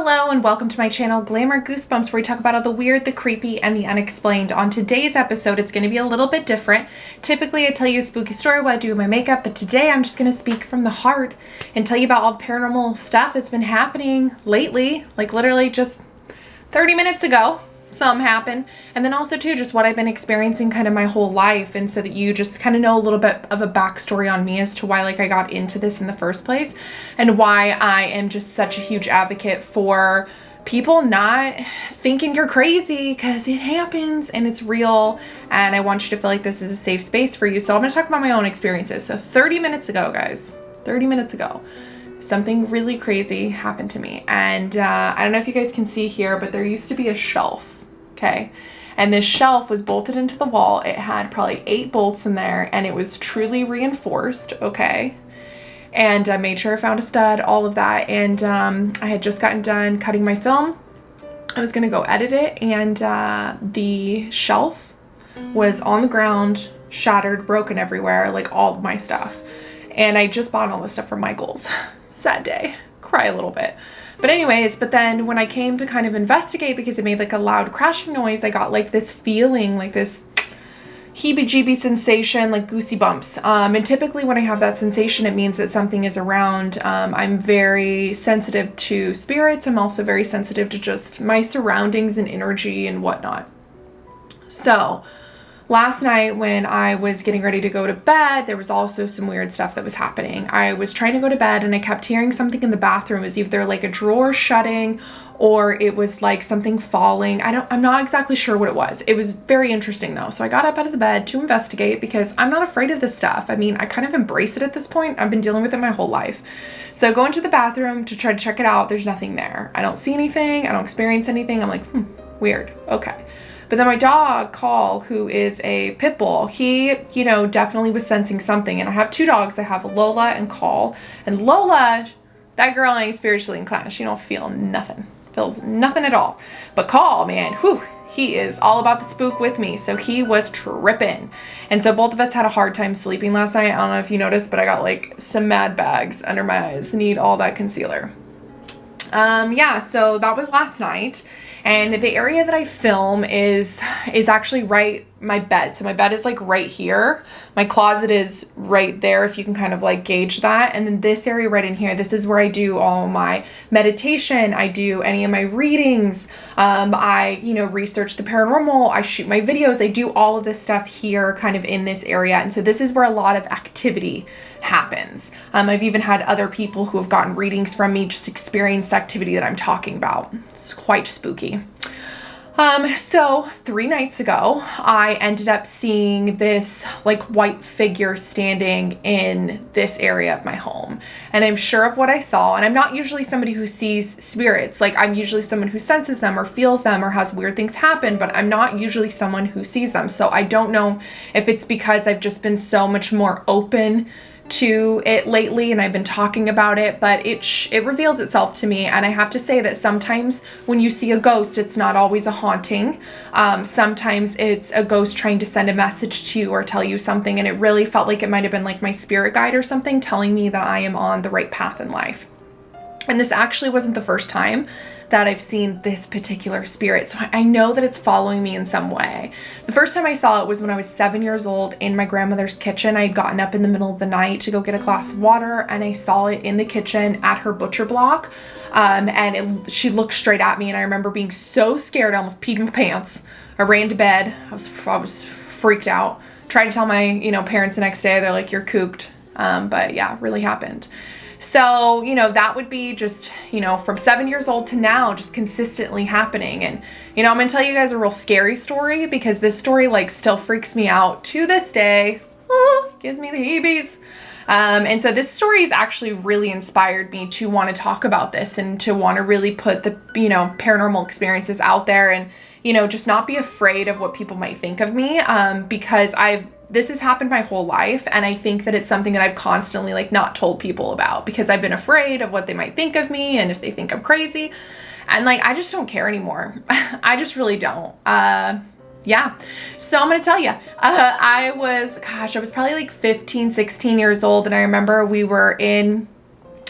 Hello and welcome to my channel Glamour Goosebumps, where we talk about all the weird, the creepy, and the unexplained. On today's episode, it's going to be a little bit different. Typically, I tell you a spooky story while I do my makeup, but today I'm just going to speak from the heart and tell you about all the paranormal stuff that's been happening lately, like literally just 30 minutes ago. Some happened, and then also too just what I've been experiencing kind of my whole life, and so that you just kind of know a little bit of a backstory on me as to why I got into this in the first place, and why I am just such a huge advocate for people not thinking you're crazy, because it happens and it's real, and I want you to feel like this is a safe space for you. So I'm going to talk about my own experiences. So 30 minutes ago, guys, 30 minutes ago, something really crazy happened to me, and I don't know if you guys can see here, but there used to be a shelf. Okay. And this shelf was bolted into the wall. It had probably 8 bolts in there, and it was truly reinforced. Okay. And I made sure I found a stud, all of that. And I had just gotten done cutting my film. I was going to go edit it. And the shelf was on the ground, shattered, broken everywhere, like all of my stuff. And I just bought all this stuff from Michael's. Sad day. Cry a little bit. But anyways, but then when I came to kind of investigate, because it made like a loud crashing noise, I got like this feeling, like this heebie-jeebie sensation, like goosey bumps. And typically when I have that sensation, it means that something is around. I'm very sensitive to spirits. I'm also very sensitive to just my surroundings and energy and whatnot. So last night when I was getting ready to go to bed, there was also some weird stuff that was happening. I was trying to go to bed and I kept hearing something in the bathroom. It was either like a drawer shutting or it was like something falling. I'm not exactly sure what it was. It was very interesting though. So I got up out of the bed to investigate, because I'm not afraid of this stuff. I mean, I kind of embrace it at this point. I've been dealing with it my whole life. So I go into the bathroom to try to check it out. There's nothing there. I don't see anything. I don't experience anything. I'm like, weird. Okay. But then my dog, Call, who is a pit bull, he, definitely was sensing something. And I have 2 dogs. I have Lola and Call. And Lola, that girl ain't spiritually inclined. She don't feel nothing. Feels nothing at all. But Call, man, he is all about the spook with me. So he was tripping. And so both of us had a hard time sleeping last night. I don't know if you noticed, but I got like some mad bags under my eyes. Need all that concealer. So that was last night. And the area that I film is actually right my bed. So my bed is like right here. My closet is right there, if you can kind of like gauge that. And then this area right in here, this is where I do all my meditation. I do any of my readings. I research the paranormal. I shoot my videos. I do all of this stuff here kind of in this area. And so this is where a lot of activity happens. I've even had other people who have gotten readings from me just experience the activity that I'm talking about. It's quite spooky. So 3 nights ago, I ended up seeing this like white figure standing in this area of my home. And I'm sure of what I saw. And I'm not usually somebody who sees spirits. Like, I'm usually someone who senses them or feels them or has weird things happen, but I'm not usually someone who sees them. So I don't know if it's because I've just been so much more open to it lately and I've been talking about it, but it reveals itself to me. And I have to say that sometimes when you see a ghost, it's not always a haunting. Sometimes it's a ghost trying to send a message to you or tell you something, and it really felt like it might have been like my spirit guide or something telling me that I am on the right path in life. And this actually wasn't the first time that I've seen this particular spirit. So I know that it's following me in some way. The first time I saw it was when I was 7 years old in my grandmother's kitchen. I had gotten up in the middle of the night to go get a glass of water, and I saw it in the kitchen at her butcher block. She looked straight at me, and I remember being so scared I almost peed my pants. I ran to bed. I was freaked out. Tried to tell my parents the next day. They're like, "You're kooked." But yeah, it really happened. So, that would be just, from 7 years old to now, just consistently happening. And, I'm going to tell you guys a real scary story, because this story still freaks me out to this day. Gives me the heebies. And so this story has actually really inspired me to want to talk about this and to want to really put the, paranormal experiences out there and, just not be afraid of what people might think of me. Because this has happened my whole life, and I think that it's something that I've constantly not told people about, because I've been afraid of what they might think of me and if they think I'm crazy. And I just don't care anymore. I just really don't. So I'm going to tell you, I was probably 15, 16 years old. And I remember we were in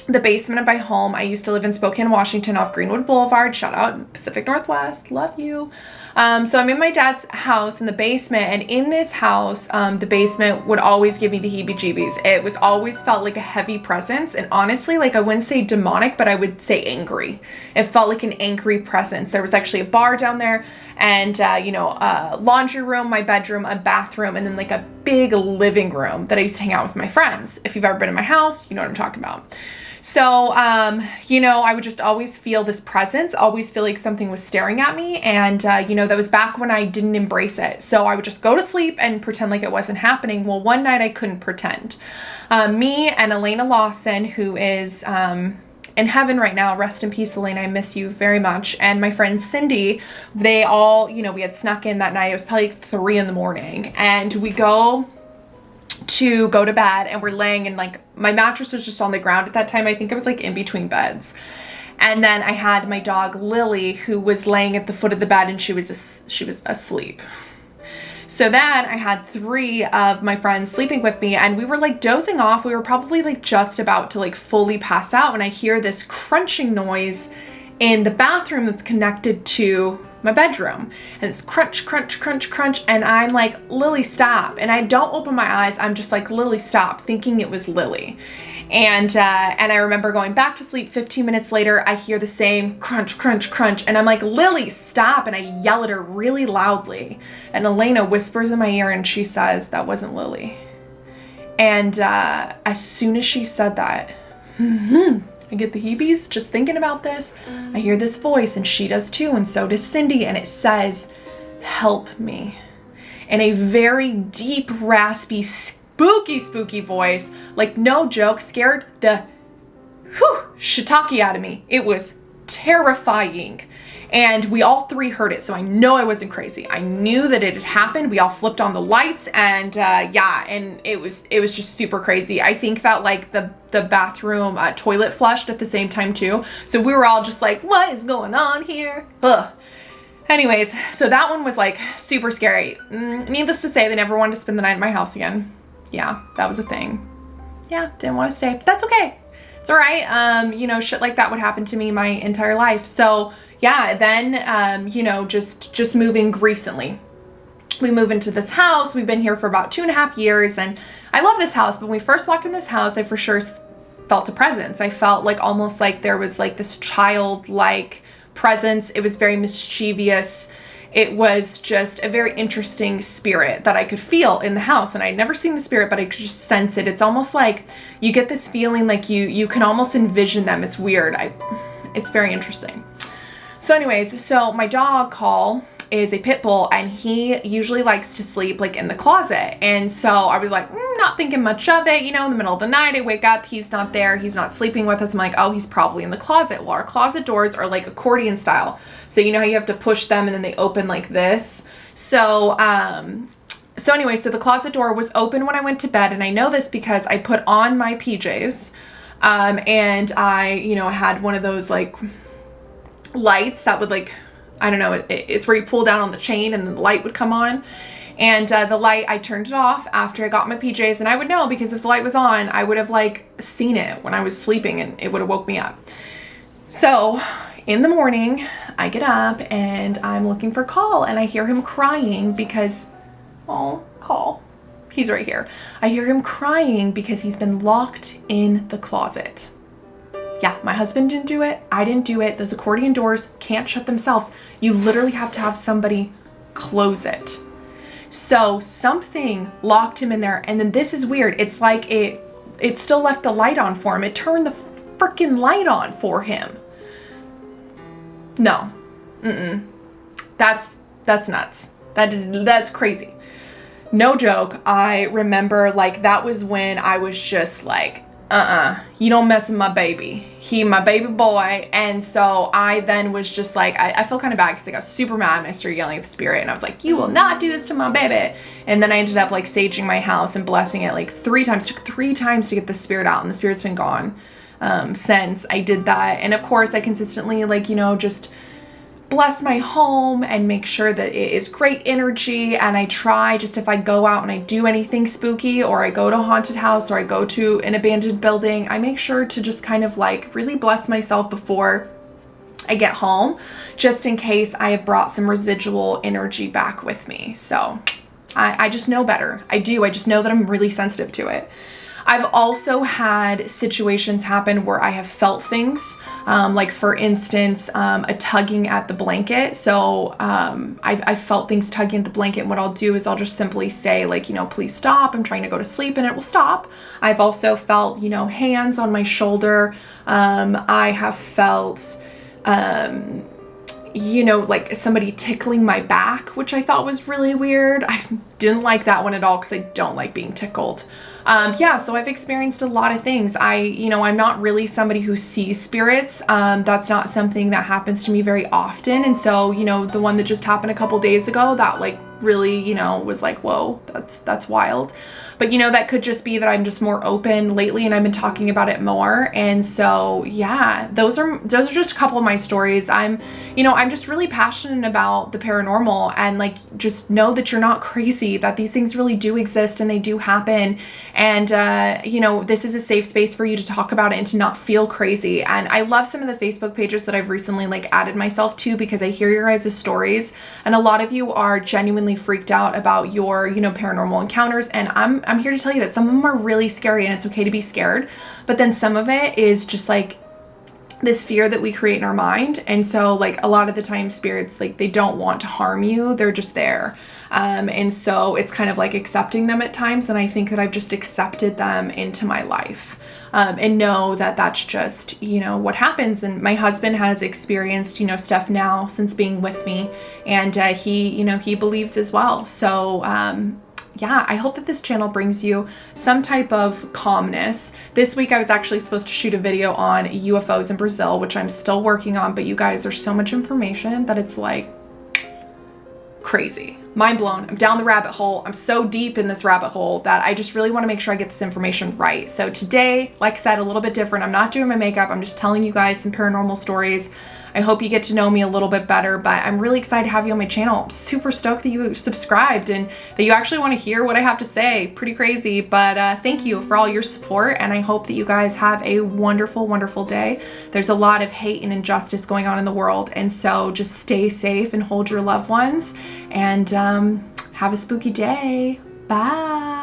the basement of my home. I used to live in Spokane, Washington off Greenwood Boulevard. Shout out Pacific Northwest. Love you. So I'm in my dad's house in the basement, and in this house, the basement would always give me the heebie-jeebies. It was always felt like a heavy presence, and honestly, like I wouldn't say demonic, but I would say angry. It felt like an angry presence. There was actually a bar down there, and a laundry room, my bedroom, a bathroom, and then like a big living room that I used to hang out with my friends. If you've ever been in my house, you know what I'm talking about. So, I would just always feel this presence, always feel like something was staring at me. And, that was back when I didn't embrace it. So I would just go to sleep and pretend like it wasn't happening. Well, one night I couldn't pretend. Me and Elena Lawson, who is in heaven right now, rest in peace, Elena, I miss you very much. And my friend Cindy, they all, we had snuck in that night. It was probably like 3 a.m. And we go to bed, and we're laying, and like my mattress was just on the ground at that time. I think it was like in between beds. And then I had my dog Lily, who was laying at the foot of the bed, and she was asleep. So then I had 3 of my friends sleeping with me, and we were like dozing off. We were probably like just about to like fully pass out when I hear this crunching noise in the bathroom that's connected to my bedroom, and it's crunch, crunch, crunch, crunch, and I'm like, Lily, stop. And I don't open my eyes. I'm just like, Lily, stop, thinking it was Lily. And I remember going back to sleep. 15 minutes later, I hear the same crunch, crunch, crunch, and I'm like, Lily, stop. And I yell at her really loudly, and Elena whispers in my ear, and she says, that wasn't Lily. And as soon as she said that, I get the heebies just thinking about this. I hear this voice, and she does too, and so does Cindy, and it says, help me. In a very deep, raspy, spooky voice, like no joke, scared the shiitake out of me. It was terrifying. And we all 3 heard it, so I know I wasn't crazy. I knew that it had happened. We all flipped on the lights, and and it was just super crazy. I think that like the bathroom toilet flushed at the same time too. So we were all just like, what is going on here? Ugh. Anyways, so that one was like super scary. Needless to say, they never wanted to spend the night at my house again. Yeah, that was a thing. Yeah, didn't want to stay, but that's okay. It's all right. Shit like that would happen to me my entire life. So yeah, then, just moving recently. We move into this house. We've been here for about 2.5 years, and I love this house. But when we first walked in this house, I for sure felt a presence. I felt like almost like there was like this childlike presence. It was very mischievous. It was just a very interesting spirit that I could feel in the house. And I'd never seen the spirit, but I could just sense it. It's almost like you get this feeling like you can almost envision them. It's weird. It's very interesting. So anyways, so my dog, Call, is a pit bull, and he usually likes to sleep like in the closet. And so I was like, not thinking much of it. In the middle of the night, I wake up, he's not there. He's not sleeping with us. I'm like, oh, he's probably in the closet. Well, our closet doors are like accordion style. So you know how you have to push them and then they open like this. So anyway, so the closet door was open when I went to bed. And I know this because I put on my PJs, and I, had one of those like lights that would like, I don't know, it's where you pull down on the chain and the light would come on. And the light, I turned it off after I got my PJs, and I would know because if the light was on, I would have like seen it when I was sleeping, and it would have woke me up. So in the morning, I get up and I'm looking for Call, and I hear him crying because, oh, Call, he's right here. I hear him crying because he's been locked in the closet. Yeah, my husband didn't do it. I didn't do it. Those accordion doors can't shut themselves. You literally have to have somebody close it. So something locked him in there. And then this is weird. It's like it still left the light on for him. It turned the freaking light on for him. No. That's nuts. That's crazy. No joke. I remember like that was when I was just like, you don't mess with my baby. He my baby boy. And so I then was just like, I felt kind of bad because I got super mad and I started yelling at the spirit, and I was like, you will not do this to my baby. And then I ended up like saging my house and blessing it like 3 times. Took 3 times to get the spirit out, and the spirit's been gone since I did that. And of course I consistently like, just bless my home and make sure that it is great energy. And I try, just if I go out and I do anything spooky, or I go to a haunted house, or I go to an abandoned building, I make sure to just kind of like really bless myself before I get home, just in case I have brought some residual energy back with me. So I just know better. I just know that I'm really sensitive to it. I've also had situations happen where I have felt things, like for instance, a tugging at the blanket. So I've felt things tugging at the blanket. And what I'll do is I'll just simply say, like, please stop. I'm trying to go to sleep, and it will stop. I've also felt, hands on my shoulder. I have felt, like somebody tickling my back, which I thought was really weird. I didn't like that one at all because I don't like being tickled. So I've experienced a lot of things. I'm not really somebody who sees spirits. That's not something that happens to me very often. And so, the one that just happened a couple days ago, that like really, was like, whoa, that's wild. But, that could just be that I'm just more open lately and I've been talking about it more. And so, yeah, those are just a couple of my stories. I'm just really passionate about the paranormal, and like, just know that you're not crazy, that these things really do exist and they do happen. And, this is a safe space for you to talk about it and to not feel crazy. And I love some of the Facebook pages that I've recently like added myself to, because I hear your guys' stories, and a lot of you are genuinely freaked out about your, paranormal encounters. And I'm here to tell you that some of them are really scary, and it's okay to be scared. But then some of it is just like this fear that we create in our mind. And so like a lot of the time spirits, like, they don't want to harm you. They're just there. And so it's kind of like accepting them at times. And I think that I've just accepted them into my life. And know that that's just, what happens. And my husband has experienced, stuff now since being with me, and he believes as well. So, I hope that this channel brings you some type of calmness. This week I was actually supposed to shoot a video on UFOs in Brazil, which I'm still working on, but you guys, there's so much information that it's like crazy. Mind blown. I'm down the rabbit hole. I'm so deep in this rabbit hole that I just really want to make sure I get this information right. So today, like I said, a little bit different. I'm not doing my makeup. I'm just telling you guys some paranormal stories. I hope you get to know me a little bit better, but I'm really excited to have you on my channel. I'm super stoked that you subscribed and that you actually want to hear what I have to say. Pretty crazy, but thank you for all your support, and I hope that you guys have a wonderful, wonderful day. There's a lot of hate and injustice going on in the world, and so just stay safe and hold your loved ones, and have a spooky day. Bye.